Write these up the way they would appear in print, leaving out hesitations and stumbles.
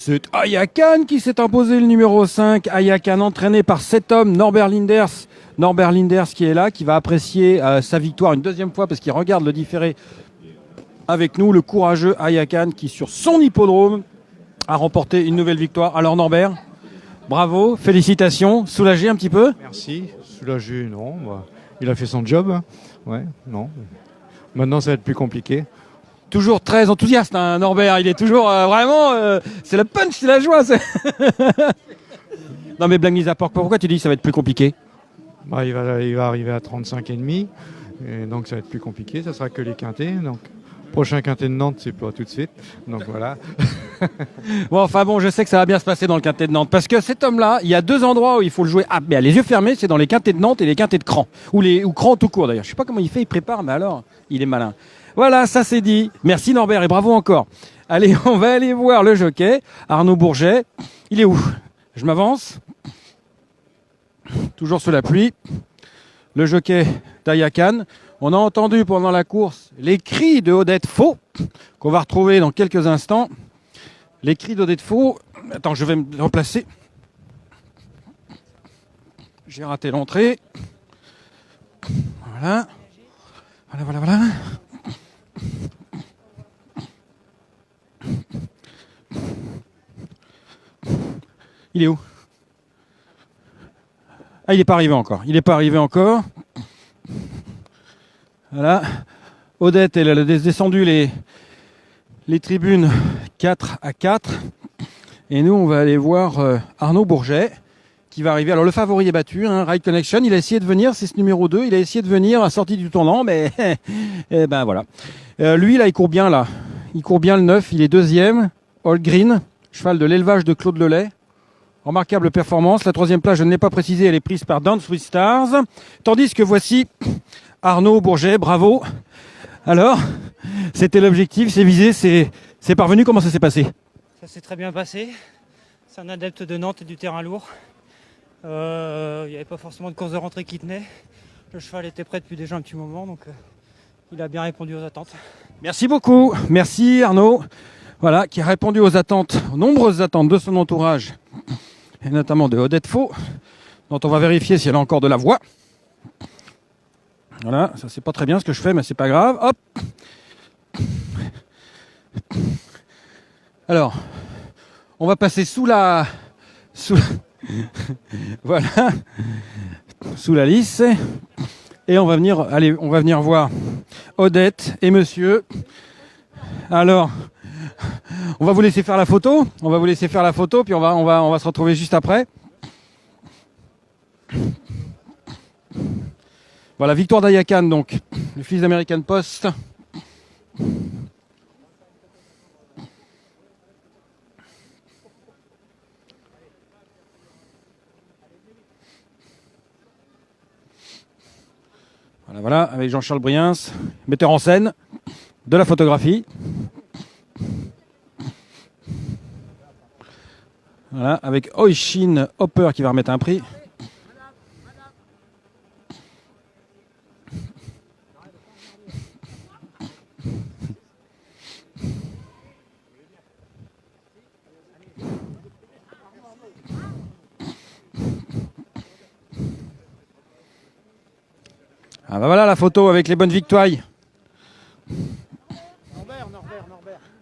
C'est Ayakan qui s'est imposé le numéro 5. Ayakan entraîné par cet homme, Norbert Linders. Norbert Linders qui est là, qui va apprécier sa victoire une deuxième fois parce qu'il regarde le différé avec nous. Le courageux Ayakan qui, sur son hippodrome, a remporté une nouvelle victoire. Alors Norbert, bravo, félicitations. Soulagé un petit peu? Merci. Soulagé, non. Bah, il a fait son job. Hein. Ouais, non. Maintenant, ça va être plus compliqué. Toujours très enthousiaste, hein, Norbert. Il est toujours vraiment... c'est le punch, c'est la joie. Non mais blague mise à part, pourquoi tu dis que ça va être plus compliqué? Bah, il va arriver à 35,5. Et donc, ça va être plus compliqué. Ça sera que les quintés. Donc, prochain quintet de Nantes, c'est pas tout de suite. Donc, voilà. Bon, enfin bon, je sais que ça va bien se passer dans le quintet de Nantes. Parce que cet homme-là, il y a deux endroits où il faut le jouer. Ah, mais les yeux fermés, c'est dans les quintets de Nantes et les quintets de Cran. Ou Cran tout court d'ailleurs. Je sais pas comment il fait, il prépare, mais alors, il est malin. Voilà, ça c'est dit. Merci Norbert et bravo encore. Allez, on va aller voir le jockey, Arnaud Bourget. Il est où? Je m'avance. Toujours sous la pluie. Le jockey d'Ayakan. On a entendu pendant la course les cris de Odette Faux, qu'on va retrouver dans quelques instants. Les cris d'Odette Faux. Attends, je vais me remplacer. J'ai raté l'entrée. Voilà. Voilà. Il est où? Ah, il n'est pas arrivé encore. Voilà. Odette, elle a descendu les tribunes 4 à 4. Et nous, on va aller voir Arnaud Bourget qui va arriver. Alors, le favori est battu, hein, Ride Connection. Il a essayé de venir, c'est ce numéro 2. Il a essayé de venir à sortie du tournant, mais eh ben voilà. Lui, là, il court bien, là. Il court bien le 9. Il est deuxième. All Green, cheval de l'élevage de Claude Lelay. Remarquable performance. La troisième place, je ne l'ai pas précisé, elle est prise par Dance with Stars. Tandis que voici Arnaud Bourget, bravo. Alors, c'était l'objectif, c'est visé, c'est parvenu. Comment ça s'est passé? Ça s'est très bien passé. C'est un adepte de Nantes et du terrain lourd. Il n'y avait pas forcément de course de rentrée qui tenait. Le cheval était prêt depuis déjà un petit moment, donc il a bien répondu aux attentes. Merci beaucoup. Merci Arnaud. Voilà, qui a répondu aux attentes, aux nombreuses attentes de son entourage. Et notamment de Odette Faux, dont on va vérifier si elle a encore de la voix. Voilà, ça c'est pas très bien ce que je fais, mais c'est pas grave. Hop. Alors, on va passer sous la voilà, sous la lisse, et on va venir voir Odette et Monsieur. Alors, on va vous laisser faire la photo. Puis on va se retrouver juste après. Voilà, victoire d'Ayakan, donc, le fils d'American Post. Voilà, avec Jean-Charles Briens, metteur en scène de la photographie. Voilà, avec Oishin Hopper qui va remettre un prix. Ah bah voilà la photo avec les bonnes victoires. Norbert.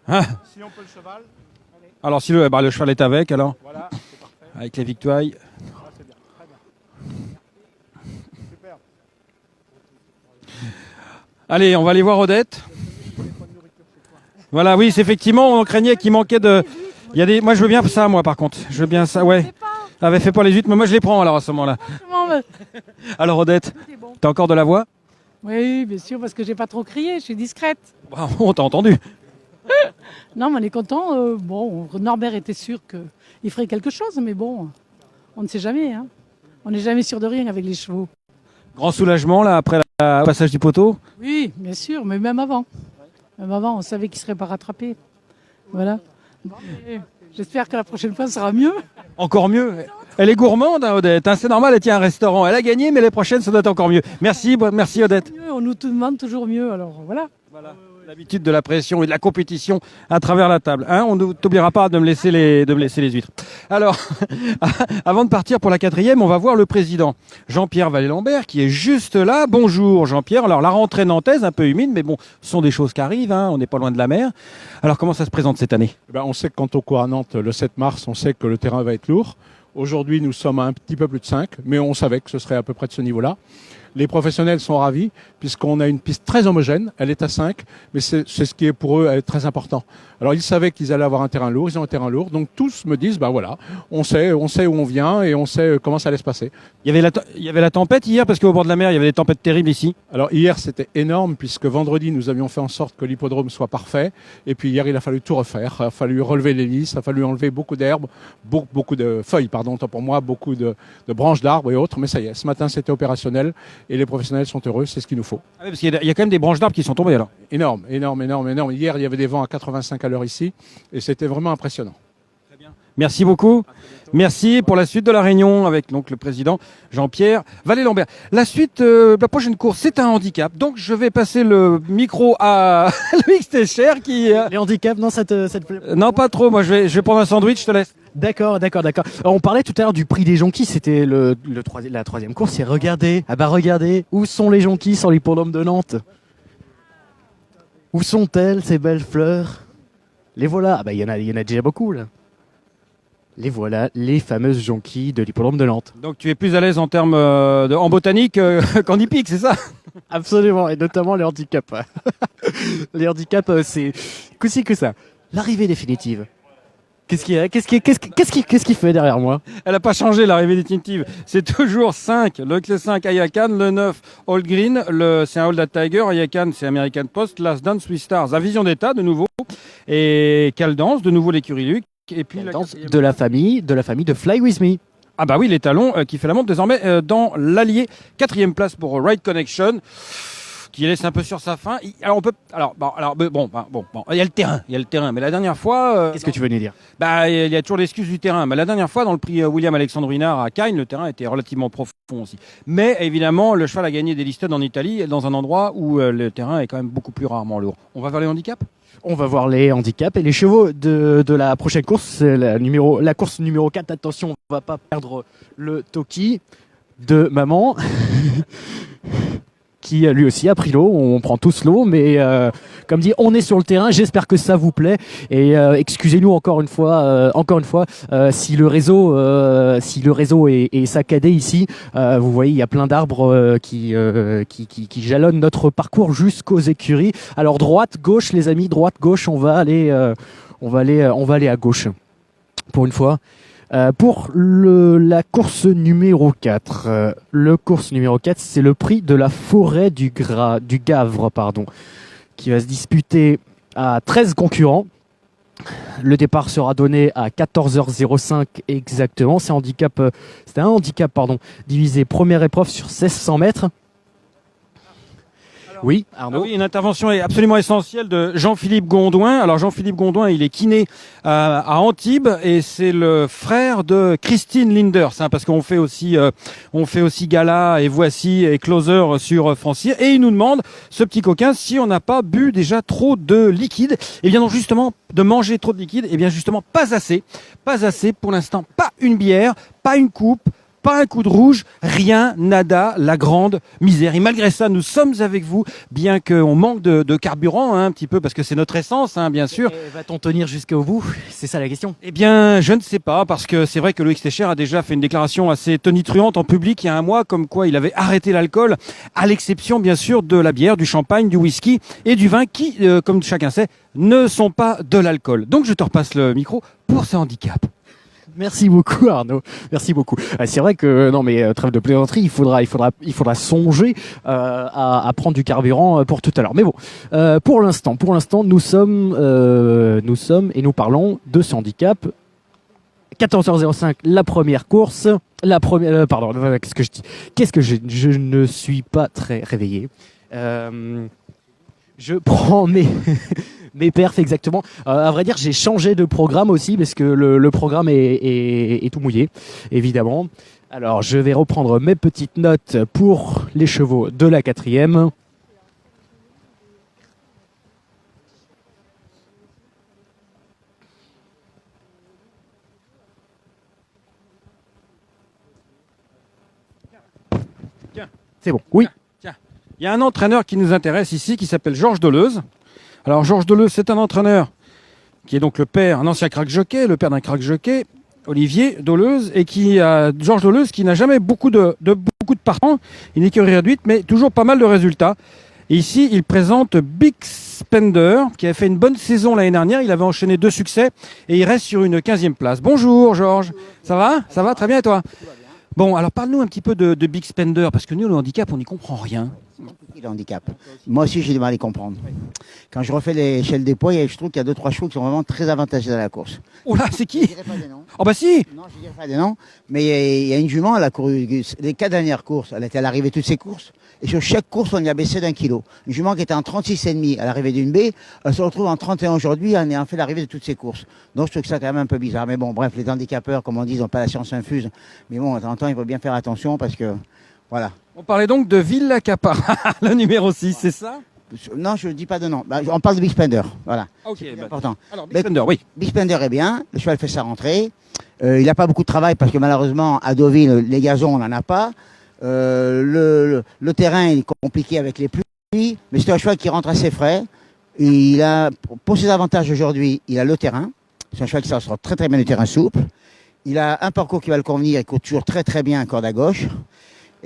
Ah. Si on peut le cheval. Alors si le cheval est avec, alors Voilà, c'est parfait. avec les victoires. Voilà, c'est bien, très bien. Super. Allez, on va aller voir Odette. Voilà, oui, c'est effectivement, on craignait qu'il manquait de... Il y a des... Moi, je veux bien ça, moi, par contre. Je veux bien ça, ouais. Avait fait pas les huîtres, mais moi, je les prends, alors, à ce moment-là. Alors, Odette, t'as encore de la voix? Oui, bien sûr, parce que j'ai pas trop crié, je suis discrète. Bravo, on t'a entendu. Non, mais on est content. Bon, Norbert était sûr qu'il ferait quelque chose, mais bon, on ne sait jamais. Hein. On n'est jamais sûr de rien avec les chevaux. Grand soulagement, là, après le passage du poteau? Oui, bien sûr, mais même avant. Même avant, on savait qu'il ne serait pas rattrapé. Voilà. Bon, j'espère que la prochaine fois, ça sera mieux. Encore mieux. Elle est gourmande, hein, Odette. Hein, c'est normal, elle tient un restaurant. Elle a gagné, mais les prochaines, ça doit être encore mieux. Merci, merci Odette. On nous demande toujours mieux, alors voilà. L'habitude de la pression et de la compétition à travers la table. Hein, on ne t'oubliera pas de me laisser les huîtres. Alors, avant de partir pour la 4e, on va voir le président Jean-Pierre Vallée-Lambert qui est juste là. Bonjour Jean-Pierre. Alors la rentrée nantaise, un peu humide, mais bon, ce sont des choses qui arrivent. Hein, on n'est pas loin de la mer. Alors comment ça se présente cette année? On sait que quant au cours à Nantes, le 7 mars, on sait que le terrain va être lourd. Aujourd'hui, nous sommes à un petit peu plus de 5, mais on savait que ce serait à peu près de ce niveau-là. Les professionnels sont ravis puisqu'on a une piste très homogène, elle est à 5, mais c'est ce qui est pour eux très important. Alors ils savaient qu'ils allaient avoir un terrain lourd, ils ont un terrain lourd, donc tous me disent, voilà, on sait où on vient et on sait comment ça allait se passer. Il y avait la tempête hier parce qu'au bord de la mer, il y avait des tempêtes terribles ici. Alors hier c'était énorme puisque vendredi nous avions fait en sorte que l'hippodrome soit parfait et puis hier il a fallu tout refaire, il a fallu relever l'hélice, il a fallu enlever beaucoup d'herbes, beaucoup de feuilles, pardon, tant pour moi, beaucoup de branches d'arbres et autres, mais ça y est, ce matin c'était opérationnel et les professionnels sont heureux, c'est ce qu'il nous faut. Ah oui, parce qu'il y a quand même des branches d'arbres qui sont tombées alors. Énorme. Hier il y avait des vents à 85 à l'heure ici et c'était vraiment impressionnant. Très bien. Merci beaucoup. Merci pour la suite de la réunion avec donc le président Jean-Pierre Vallée-Lambert. La suite, la prochaine course, c'est un handicap. Donc je vais passer le micro à Loïc Técher qui... Les handicaps, non, ça te plaît? Non, pas trop. Moi, je vais prendre un sandwich, je te laisse. D'accord. Alors, on parlait tout à l'heure du prix des jonquilles, c'était la 3e course. Et regardez, où sont les jonquilles sur l'hippodrome de Nantes? Où sont-elles, ces belles fleurs? Les voilà. Il y en a déjà beaucoup, là. Les voilà, les fameuses jonquilles de l'hippodrome de Nantes. Donc tu es plus à l'aise en termes en botanique qu'en hippique, c'est ça? Absolument, et notamment les handicaps. Les handicaps, c'est que ça. L'arrivée définitive. Qu'est-ce qu'il fait derrière moi? Elle n'a pas changé l'arrivée définitive. C'est toujours 5. Le clé 5 Ayakan, le 9 Old Green, c'est un Hold at Tiger, Ayakan c'est American Post, Last Dance, Swiss Stars, à Vision d'État de nouveau, et Caldance, de nouveau l'écurie Luc, et puis de la famille de Fly With Me. Ah bah oui, les talons qui fait la montre désormais dans l'Allier. 4e place pour Ride Connection, qui laisse un peu sur sa fin. Alors on peut, il y a le terrain. Mais la dernière fois, qu'est-ce que tu veux nous dire? Il y a toujours l'excuse du terrain. Mais la dernière fois, dans le prix William Alexandre Winard à Cagnes, le terrain était relativement profond aussi. Mais évidemment, le cheval a gagné des listed en Italie, dans un endroit où le terrain est quand même beaucoup plus rarement lourd. On va vers les handicaps. On va voir les handicaps et les chevaux de la prochaine course, c'est la course numéro 4. Attention, on va pas perdre le Toki de maman. Qui lui aussi a pris l'eau, on prend tous l'eau, mais comme dit, on est sur le terrain, j'espère que ça vous plaît, et excusez-nous encore une fois, si le réseau est saccadé ici, vous voyez, il y a plein d'arbres qui jalonnent notre parcours jusqu'aux écuries. Alors droite, gauche les amis, droite, gauche, on va aller à gauche, pour une fois. Pour la course numéro 4, c'est le prix de la forêt du Gavre, qui va se disputer à 13 concurrents. Le départ sera donné à 14h05 exactement. C'est un handicap divisé première épreuve sur 1600 mètres. Oui, Arnaud. Oui, une intervention absolument essentielle de Jean-Philippe Gondouin. Alors Jean-Philippe Gondouin, il est kiné à Antibes et c'est le frère de Christine Linders, parce qu'on fait aussi gala et voici et closer sur Francir, et il nous demande, ce petit coquin, si on n'a pas bu déjà trop de liquide. Et bien donc justement, de manger trop de liquide, et bien justement pas assez pour l'instant, pas une bière, pas une coupe, pas un coup de rouge, rien, nada, la grande misère. Et malgré ça, nous sommes avec vous, bien qu'on manque de carburant, un petit peu, parce que c'est notre essence, bien sûr. Et va-t-on tenir jusqu'au bout? C'est ça la question. Eh bien, je ne sais pas, parce que c'est vrai que Loïc Técher a déjà fait une déclaration assez tonitruante en public il y a un mois, comme quoi il avait arrêté l'alcool, à l'exception, bien sûr, de la bière, du champagne, du whisky et du vin, qui, comme chacun sait, ne sont pas de l'alcool. Donc, je te repasse le micro pour ce handicap. Merci beaucoup Arnaud, merci beaucoup. C'est vrai que trêve de plaisanterie, il faudra songer à prendre du carburant pour tout à l'heure. Mais bon, pour l'instant, nous sommes et nous parlons de ce handicap. 14h05, la première course, qu'est-ce que je dis? Je ne suis pas très réveillé. Je prends mes perfs exactement. À vrai dire, j'ai changé de programme aussi parce que le programme est tout mouillé, évidemment. Alors, je vais reprendre mes petites notes pour les chevaux de la 4e. C'est bon. Oui. Il y a un entraîneur qui nous intéresse ici, qui s'appelle Georges Deleuze. Alors Georges Deleuze, c'est un entraîneur qui est donc le père, un ancien crack jockey, le père d'un crack jockey, Olivier Deleuze, et Georges Deleuze, qui n'a jamais beaucoup de partants, une écurie réduite, mais toujours pas mal de résultats. Et ici, il présente Big Spender, qui avait fait une bonne saison l'année dernière. Il avait enchaîné 2 succès et il reste sur une 15e place. Bonjour Georges, ça va? Ça va très bien et toi? Bon, alors parle-nous un petit peu de Big Spender, parce que nous, le handicap, on n'y comprend rien. Le handicap. Moi aussi, j'ai du mal à les comprendre. Quand je refais l'échelle des poids, je trouve qu'il y a 2-3 chevaux qui sont vraiment très avantagés dans la course. Oh là, c'est Je qui? dirais pas des noms. Oh bah si. Non, je dirais pas des noms. Mais il y a une jument, elle a couru les 4 dernières courses. Elle était à l'arrivée de toutes ses courses. Et sur chaque course, on y a baissé d'1 kilo. Une jument qui était en 36,5 à l'arrivée d'une baie, elle se retrouve en 31 aujourd'hui en ayant fait l'arrivée de toutes ses courses. Donc je trouve que ça quand même un peu bizarre. Mais bon, bref, les handicapeurs, comme on dit, ils n'ont pas la science infuse. Mais bon, de temps en temps, il faut bien faire attention parce que, voilà. On parlait donc de Villa Capara, le numéro 6, c'est ça? Non, je ne dis pas de nom. Bah, on parle de Big Spender. Voilà. Ok, C'est bah, important. alors Big Spender, oui. Big Spender est bien. Le cheval fait sa rentrée. Il n'a pas beaucoup de travail parce que malheureusement, à Deauville, les gazons, on n'en a pas. Le terrain est compliqué avec les pluies. Mais c'est un cheval qui rentre assez frais. Il a, pour ses avantages aujourd'hui, il a le terrain. C'est un cheval qui sort très très bien du terrain souple. Il a un parcours qui va le convenir. Il court toujours très très bien à corde à gauche.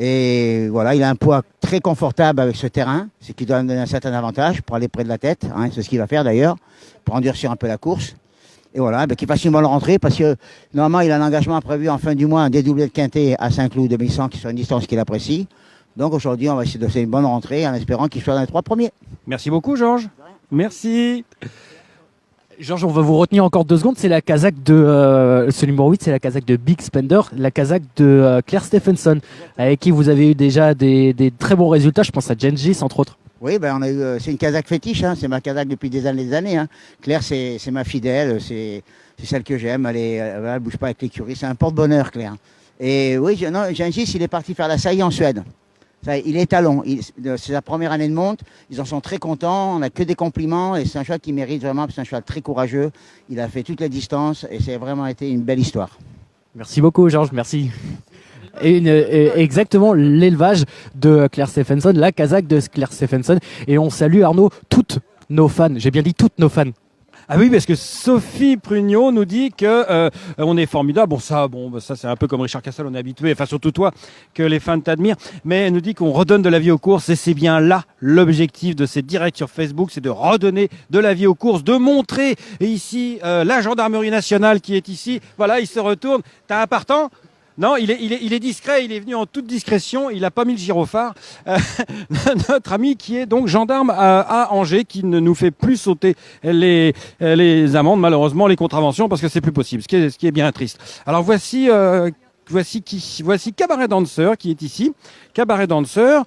Et voilà, il a un poids très confortable avec ce terrain, ce qui doit donner un certain avantage pour aller près de la tête. Hein, c'est ce qu'il va faire d'ailleurs, pour endurcir un peu la course. Et voilà, qu'il fasse une bonne rentrée parce que normalement, il a un engagement prévu en fin du mois, un dédoublé de quintet à Saint-Cloud 2100 qui soit une distance qu'il apprécie. Donc aujourd'hui, on va essayer de faire une bonne rentrée en espérant qu'il soit dans les 3 premiers. Merci beaucoup Georges. Merci. Georges, on va vous retenir encore 2 secondes. C'est la casaque de ce numéro 8, c'est la casaque de Big Spender, la casaque de Claire Stephenson, avec qui vous avez eu déjà des très bons résultats. Je pense à Gengis, entre autres. Oui, on a eu, c'est une casaque fétiche, hein, c'est ma casaque depuis des années. Hein. Claire, c'est ma fidèle, c'est celle que j'aime. Elle bouge pas avec l'écurie, c'est un porte-bonheur, Claire. Et oui, Gengis, il est parti faire la saillie en Suède. Ça, il est talon. C'est sa première année de monte. Ils en sont très contents. On n'a que des compliments. Et c'est un cheval qui mérite vraiment. C'est un cheval très courageux. Il a fait toutes les distances. Et c'est vraiment été une belle histoire. Merci beaucoup, Georges. Merci. Exactement l'élevage de Claire Stephenson, la casaque de Claire Stephenson. Et on salue, Arnaud, toutes nos fans. J'ai bien dit toutes nos fans. Ah oui, parce que Sophie Prugnot nous dit que on est formidable. Bon, ça c'est un peu comme Richard Cassel, on est habitué, enfin surtout toi, que les fans t'admirent. Mais elle nous dit qu'on redonne de la vie aux courses et c'est bien là l'objectif de ces directs sur Facebook, c'est de redonner de la vie aux courses, de montrer. Et ici, la gendarmerie nationale qui est ici, voilà, il se retourne. T'as un partant ? Non, il est discret, il est venu en toute discrétion, il n'a pas mis le gyrophare. Notre ami qui est donc gendarme à Angers, qui ne nous fait plus sauter les amendes, malheureusement, les contraventions, parce que c'est plus possible, ce qui est bien triste. Alors voici Cabaret Dancer qui est ici. Cabaret Dancer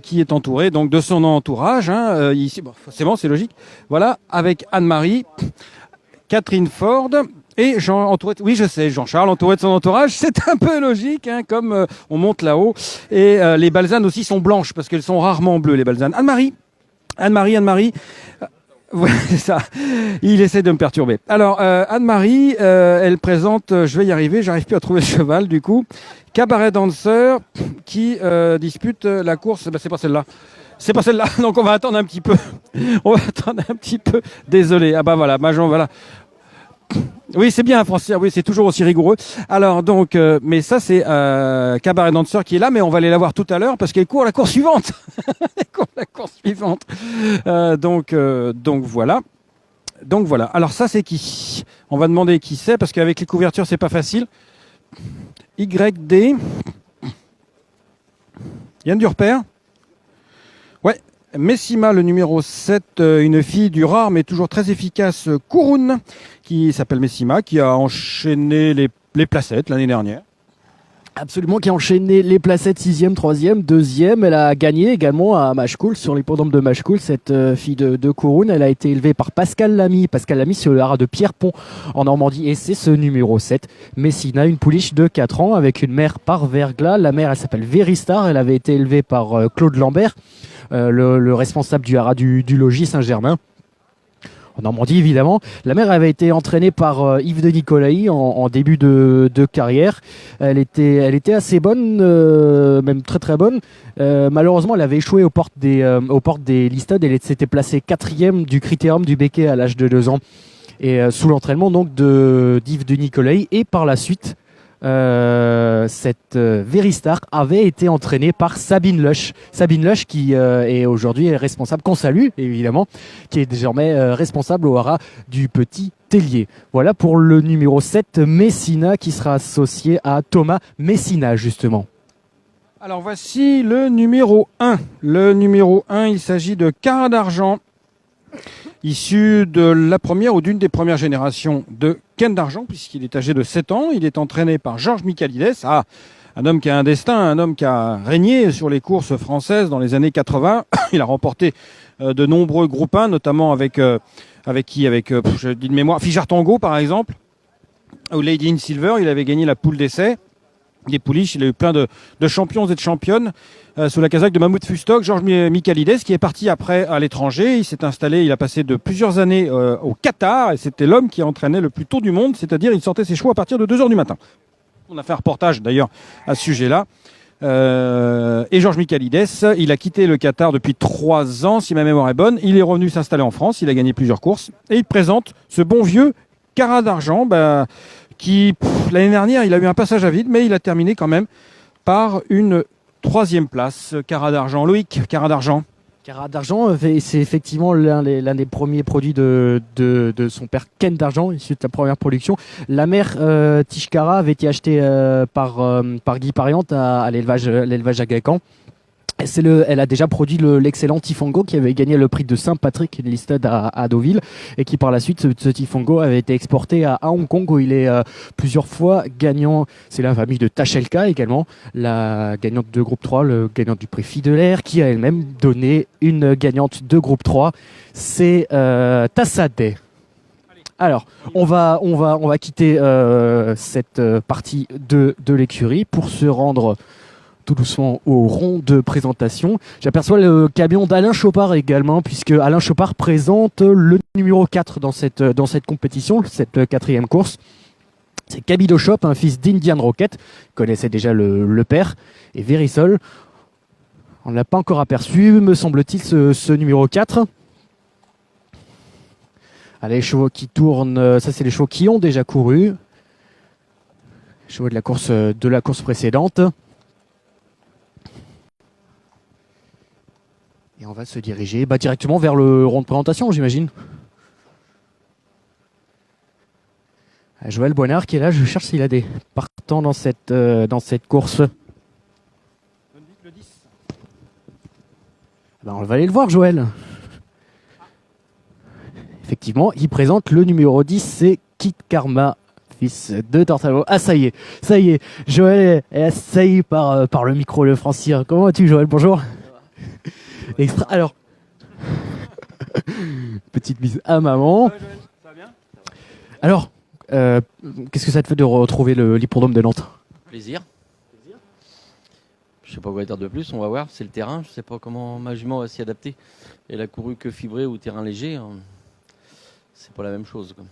qui est entouré donc de son entourage. Hein, ici, bon, forcément, c'est logique. Voilà, avec Anne-Marie, Catherine Ford. Et Jean-Charles entouré de son entourage, c'est un peu logique, hein, comme on monte là-haut. Et les balsanes aussi sont blanches, parce qu'elles sont rarement bleues, les balsanes. Anne-Marie. Ouais, c'est ça. Il essaie de me perturber. Alors, Anne-Marie, elle présente, je vais y arriver, j'arrive plus à trouver le cheval, du coup. Cabaret Dancer, qui dispute la course, c'est pas celle-là. C'est pas celle-là, donc on va attendre un petit peu. Désolé. Ah bah voilà, voilà. Oui, c'est bien, Français. Oui, c'est toujours aussi rigoureux. Alors donc, mais ça c'est Cabaret Dancer qui est là, mais on va aller la voir tout à l'heure parce qu'elle court la course suivante. Donc voilà. Alors ça c'est qui? On va demander qui c'est parce qu'avec les couvertures c'est pas facile. YD. Yann Durper. Ouais. Messima, le numéro 7, une fille du rare mais toujours très efficace Kouroun, qui s'appelle Messima, qui a enchaîné les placettes l'année dernière. Absolument, qui a enchaîné les placettes 6e, 3e, 2e. Elle a gagné également à Machecoul, sur l'hippodrome de Machecoul, cette fille de Kouroun. Elle a été élevée par Pascal Lamy. Pascal Lamy, c'est le haras de Pierrepont en Normandie. Et c'est ce numéro 7, Messina, une pouliche de 4 ans avec une mère par verglas. La mère, elle s'appelle Véristar. Elle avait été élevée par Claude Lambert, le responsable du haras du logis Saint-Germain. en Normandie évidemment. La mère avait été entraînée par Yves de Nicolaï en début de carrière. Elle était assez bonne, même très très bonne. Malheureusement, elle avait échoué aux portes des Listades. Elle s'était placée 4e du critérium du Becquet à l'âge de 2 ans. Et sous l'entraînement donc d'Yves de Nicolaï. Et par la suite, cette Veristar avait été entraînée par Sabine Loesch. Sabine Loesch qui est aujourd'hui responsable, qu'on salue évidemment, qui est désormais responsable au haras du Petit Tellier. Voilà pour le numéro 7, Messina, qui sera associé à Thomas Messina justement. Alors voici le numéro 1. Le numéro 1, il s'agit de Cara d'Argent, issu de la première ou d'une des premières générations de Ken d'Argent, puisqu'il est âgé de 7 ans. Il est entraîné par Georges Michaelides, un homme qui a un destin, un homme qui a régné sur les courses françaises dans les années 80. Il a remporté de nombreux groupes 1, notamment avec je dis de mémoire, Fijard Tango par exemple, ou Lady in Silver. Il avait gagné la poule d'essai des pouliches. Il a eu plein de champions et de championnes sous la casaque de Mahmoud Fustok. Georges Michaelides, qui est parti après à l'étranger. Il s'est installé, il a passé de plusieurs années au Qatar, et c'était l'homme qui entraînait le plus tôt du monde, c'est-à-dire il sortait ses chevaux à partir de 2h du matin. On a fait un reportage d'ailleurs à ce sujet-là. Et Georges Michaelides, il a quitté le Qatar depuis 3 ans, si ma mémoire est bonne. Il est revenu s'installer en France, il a gagné plusieurs courses, et il présente ce bon vieux Cara d'Argent, qui, l'année dernière, il a eu un passage à vide, mais il a terminé quand même par une 3e place. Cara d'Argent. Loïc, Cara d'Argent. Cara d'Argent, c'est effectivement l'un des premiers produits de son père Ken d'Argent, issu de sa première production. La mère Tishkara avait été achetée par Guy Pariante à l'élevage à Gaëcan. Elle a déjà produit l'excellent Tifongo qui avait gagné le prix de Saint-Patrick Listade à Deauville, et qui par la suite, ce Tifongo avait été exporté à Hong Kong, où il est plusieurs fois gagnant. C'est la famille de Tachelka également, la gagnante de groupe 3, le gagnant du prix Fille de l'air, qui a elle-même donné une gagnante de groupe 3. C'est Tassadeh. Alors, on va quitter cette partie de l'écurie pour se rendre tout doucement au rond de présentation. J'aperçois le camion d'Alain Chopard également, puisque Alain Chopard présente le numéro 4 dans cette compétition, cette 4e course. C'est Cabido Shop, un fils d'Indian Rocket, connaissait déjà le père, et Verisol. On ne l'a pas encore aperçu, me semble-t-il, ce numéro 4. Allez, les chevaux qui tournent, ça c'est les chevaux qui ont déjà couru. Les chevaux de la course précédente. Et on va se diriger directement vers le rond de présentation, j'imagine. Joël Boinard qui est là, je cherche s'il a des partants dans cette course. Le 10. On va aller le voir, Joël. Effectivement, il présente le numéro 10, c'est Kit Karma, fils de Tortalo. Ah, ça y est, Joël est assailli par le micro, le francien. Comment vas-tu, Joël? Bonjour. Alors, petite bise à maman. Joël, ça va bien? Alors, qu'est-ce que ça te fait de retrouver l'hippodrome de Nantes? Plaisir. Je sais pas quoi dire de plus, on va voir. C'est le terrain, je sais pas comment ma jument va s'y adapter. Elle a couru que fibré ou terrain léger. C'est pas la même chose, quoi.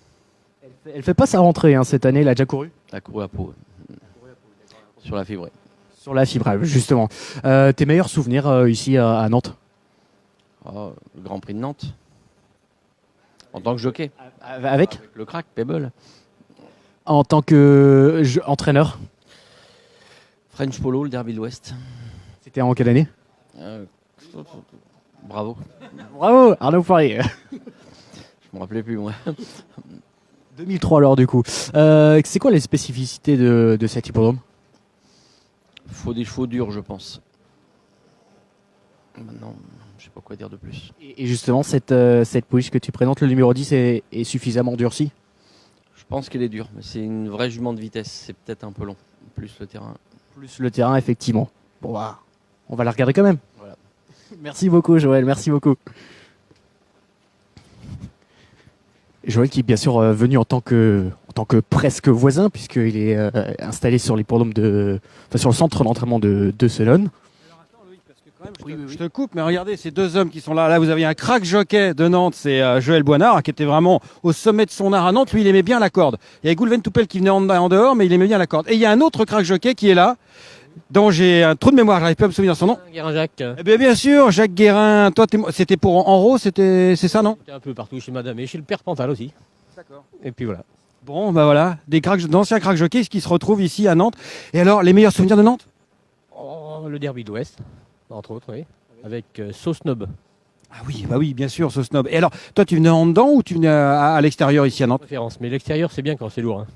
Elle fait pas sa rentrée cette année, elle a déjà couru? Elle a couru à peau. Sur la fibrée. Sur la fibre, justement. Tes meilleurs souvenirs ici à Nantes? Le Grand Prix de Nantes. En tant que jockey. Avec le crack, Pebble. En tant que entraîneur? French Polo, le Derby de l'Ouest. C'était en quelle année? Bravo. Bravo, Arnaud Poirier. Je me rappelais plus, moi. 2003 alors, du coup. C'est quoi les spécificités de cet hippodrome? Faut des chevaux durs, je pense. Maintenant, je sais pas quoi dire de plus. Et justement, cette pouliche que tu présentes, le numéro 10, est suffisamment durcie? Je pense qu'elle est dure, mais c'est une vraie jument de vitesse. C'est peut-être un peu long. Plus le terrain. Plus le terrain, effectivement. Bon, on va la regarder quand même. Voilà. Merci beaucoup, Joël. Merci beaucoup. Joël qui est bien sûr venu en tant que presque voisin, puisqu'il est installé sur l'hippodrome sur le centre d'entraînement de Selon. Alors attends, Loïc, parce que Je te coupe, mais regardez ces deux hommes qui sont là. Là, vous avez un crack jockey de Nantes, c'est Joël Boinard, qui était vraiment au sommet de son art à Nantes. Lui, il aimait bien la corde. Il y avait Goulven Toupel qui venait en dehors, mais il aimait bien la corde. Et il y a un autre crack jockey qui est là, dont j'ai un trou de mémoire, j'arrive pas à me souvenir son nom. Jacques. Eh bien sûr, Jacques Guérin. Toi, c'était pour Enro, c'est ça, non? Un peu partout chez Madame et chez le père Pantal aussi. D'accord. Et puis voilà. Bon, bah voilà, d'anciens crack jockeys qui se retrouvent ici à Nantes. Et alors, les meilleurs souvenirs de Nantes? Oh, le derby d'Ouest, entre autres, oui. Avec Sauce Nob. Ah oui, bah oui, bien sûr, ce snob. Et alors, toi, tu venais en dedans ou tu venais à l'extérieur ici à Nantes? Préférence. Mais l'extérieur, c'est bien quand c'est lourd. Hein.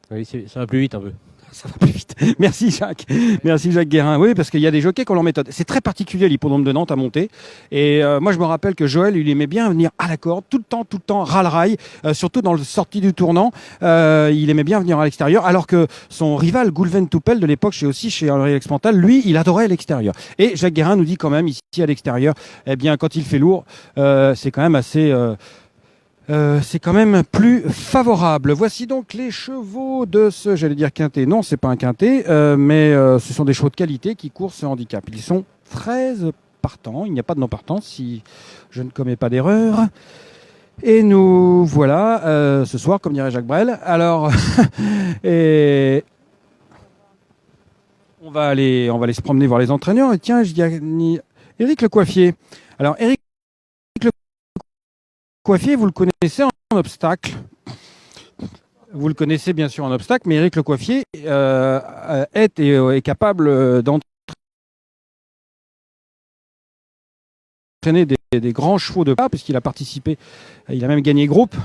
Ouais. Oui, ça va plus vite un peu. Ça va plus vite. Merci Jacques. Merci Jacques Guérin. Oui, parce qu'il y a des jockeys qui ont leur méthode. C'est très particulier l'hippodrome de Nantes à monter. Et moi, je me rappelle que Joël, il aimait bien venir à la corde, tout le temps, ras-le-rail, surtout dans le sortie du tournant. Il aimait bien venir à l'extérieur, alors que son rival, Goulven Toupel, de l'époque, chez Henri Expantal, lui, il adorait l'extérieur. Et Jacques Guérin nous dit quand même, ici à l'extérieur, eh bien, quand il fait lourd, c'est quand même assez... c'est quand même plus favorable. Voici donc les chevaux de ce, j'allais dire quintet. Non, c'est pas un quintet, mais ce sont des chevaux de qualité qui courent ce handicap. Ils sont 13 partants. Il n'y a pas de non partant si je ne commets pas d'erreur. Et nous voilà ce soir, comme dirait Jacques Brel. Alors, et on va aller se promener voir les entraîneurs. Et tiens, je dis Éric Le Coiffier. Alors, Éric Coiffier, vous le connaissez en obstacle. Vous le connaissez bien sûr en obstacle, mais Éric Le Coiffier est capable d'entraîner des grands chevaux de plat, puisqu'il a participé, il a même gagné groupe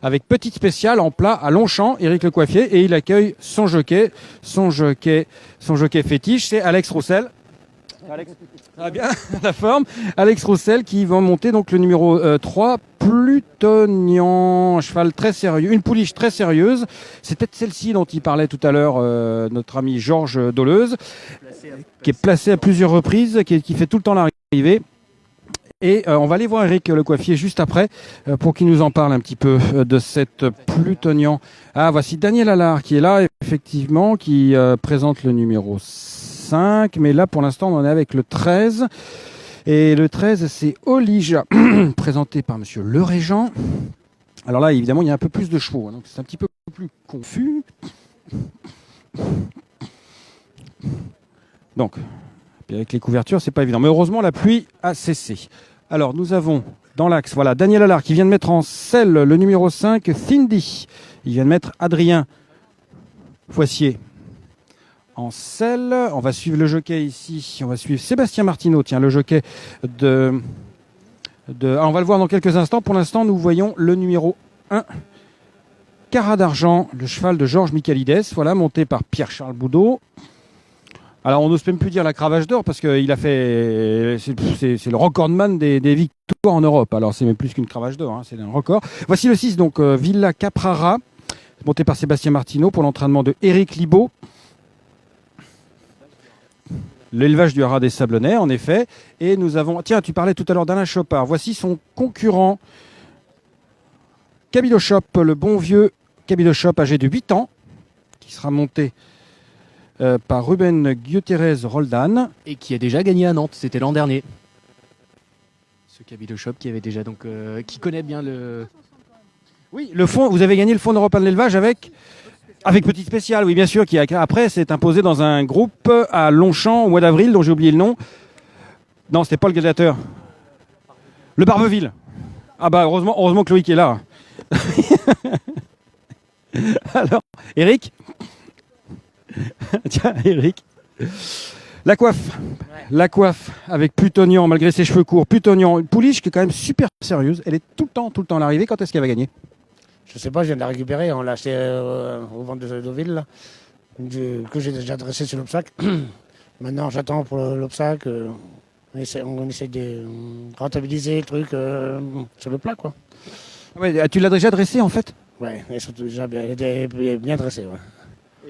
avec petite spéciale en plat à Longchamp, Éric Le Coiffier, et il accueille son jockey fétiche, c'est Alex Roussel. Alex, ça va bien la forme. Alex Roussel qui va monter donc le numéro 3, Plutonian, un cheval très sérieux, une pouliche très sérieuse. C'est peut-être celle-ci dont il parlait tout à l'heure notre ami Georges Doleuse, qui est placé à plusieurs reprises, qui fait tout le temps l'arrivée. Et on va aller voir Éric Le Coiffier juste après pour qu'il nous en parle un petit peu de cette Plutonian. Ah, voici Daniel Allard qui est là, effectivement, qui présente le numéro 5, mais là pour l'instant on en est avec le 13. Et le 13 c'est Olija, présenté par monsieur Le Régent. Alors là évidemment il y a un peu plus de chevaux, hein, donc c'est un petit peu plus confus. Donc, avec les couvertures c'est pas évident, mais heureusement la pluie a cessé. Alors nous avons dans l'axe, voilà, Daniel Allard qui vient de mettre en selle le numéro 5, Cindy. Il vient de mettre Adrien Foissier en selle. On va suivre le jockey ici. On va suivre Sébastien Martineau, tiens, le jockey on va le voir dans quelques instants. Pour l'instant, nous voyons le numéro 1, Cara d'Argent, le cheval de Georges Michalides, voilà, monté par Pierre-Charles Boudot. Alors, on n'ose même plus dire la cravache d'or parce qu'il a fait... C'est le recordman des victoires en Europe. Alors, c'est même plus qu'une cravache d'or, hein, c'est un record. Voici le 6, donc Villa Caprara, monté par Sébastien Martineau pour l'entraînement de Éric Libaud. L'élevage du Haras des Sablonnais, en effet. Et nous avons... Tiens, tu parlais tout à l'heure d'Alain Chopard. Voici son concurrent, Camilo Shop, le bon vieux Camilo Shop, âgé de 8 ans, qui sera monté par Ruben Gutierrez Roldan. Et qui a déjà gagné à Nantes, c'était l'an dernier. Ce Camilo Shop qui avait déjà, donc, qui connaît bien le... Oui, le fond, vous avez gagné le Fonds européen de l'élevage avec Petit Spécial, oui bien sûr, qui après s'est imposé dans un groupe à Longchamp au mois d'avril, dont j'ai oublié le nom. Non, c'était pas le gladiateur. Le Barbeville. Ah bah heureusement que Loïc est là. Alors, Eric. Tiens, Eric. La coiffe avec Plutonian, malgré ses cheveux courts. Plutonian, une pouliche qui est quand même super sérieuse. Elle est tout le temps à l'arrivée. Quand est-ce qu'elle va gagner? Je sais pas, je viens de la récupérer. On l'a acheté au ventre de Deauville, là, que j'ai déjà dressé sur l'obstacle. Maintenant, j'attends pour l'obstacle. On essaie de rentabiliser le truc sur le plat, quoi. Ouais, tu l'as déjà dressé, en fait? Ouais, et surtout déjà bien dressé, ouais.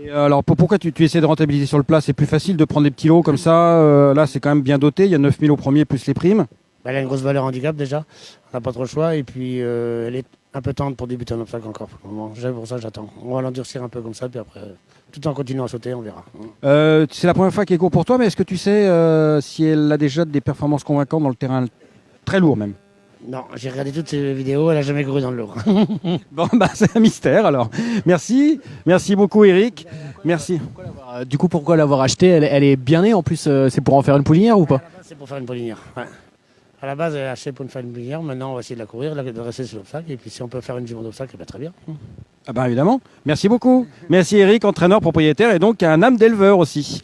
Et alors pourquoi tu essaies de rentabiliser sur le plat? C'est plus facile de prendre des petits lots comme ça. Là, c'est quand même bien doté. Il y a 9 000 au premier plus les primes. Elle a une grosse valeur handicap déjà. On n'a pas trop le choix. Et puis, elle est un peu tendre pour débuter un obstacle encore. Pour ça, j'attends. On va l'endurcir un peu comme ça, puis après, tout en continuant à sauter, on verra. C'est la première fois qu'elle court pour toi, mais est-ce que tu sais si elle a déjà des performances convaincantes dans le terrain très lourd même? Non, j'ai regardé toutes ces vidéos, elle n'a jamais couru dans le lourd. Bon, bah c'est un mystère alors. Merci beaucoup Eric. Merci. Du coup, pourquoi l'avoir achetée? Elle est bien née en plus, c'est pour en faire une poulinière ou pas? C'est pour faire une poulinière, ouais. À la base, elle est achetée pour faire une poulinière. Maintenant, on va essayer de la courir, de rester sur l'obstacle. Et puis, si on peut faire une jument d'obstacle, eh bien, très bien. Ah bah évidemment. Merci beaucoup. Merci Eric, entraîneur, propriétaire et donc un âme d'éleveur aussi.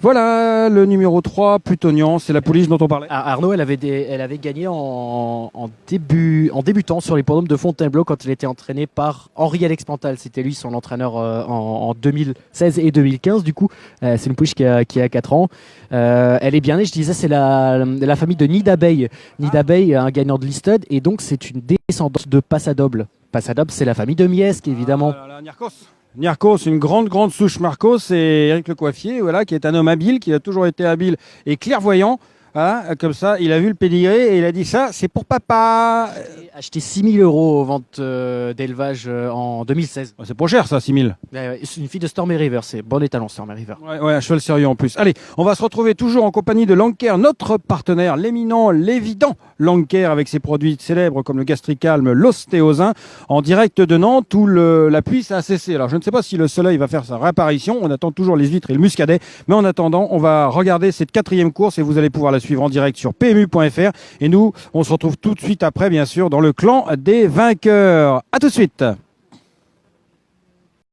Voilà le numéro 3, Plutonian, c'est la pouliche dont on parlait. Arnaud, elle avait gagné en débutant sur l'hippodrome de Fontainebleau quand elle était entraînée par Henri-Alex Pantal. C'était lui son entraîneur en 2016 et 2015. Du coup, c'est une pouliche qui a 4 ans. Elle est bien née, je disais, c'est la famille de Nidabeille. Nidabeille, un gagnant de Listed, et donc c'est une descendante de Passadoble. Passadoble, c'est la famille de Miesque, évidemment. Niarchos, une grande souche Marcos, et Eric Le Coiffier, voilà, qui est un homme habile, qui a toujours été habile et clairvoyant. Hein, comme ça, il a vu le pédigré et il a dit ça, c'est pour papa. Acheté 6 000 € aux ventes d'élevage en 2016. C'est pas cher ça, 6 000. C'est une fille de Stormy River, c'est bon étalon Stormy River. Ouais, un cheval sérieux en plus. Allez, on va se retrouver toujours en compagnie de Lanker, notre partenaire, l'éminent, l'évident Lanker, avec ses produits célèbres comme le Gastricalme, l'Ostéosin, en direct de Nantes où la pluie a cessé. Alors je ne sais pas si le soleil va faire sa réapparition, on attend toujours les huîtres et le muscadet, mais en attendant, on va regarder cette 4e course et vous allez pouvoir la suivre en direct sur PMU.fr. Et nous, on se retrouve tout de suite après, bien sûr, dans le clan des vainqueurs. À tout de suite.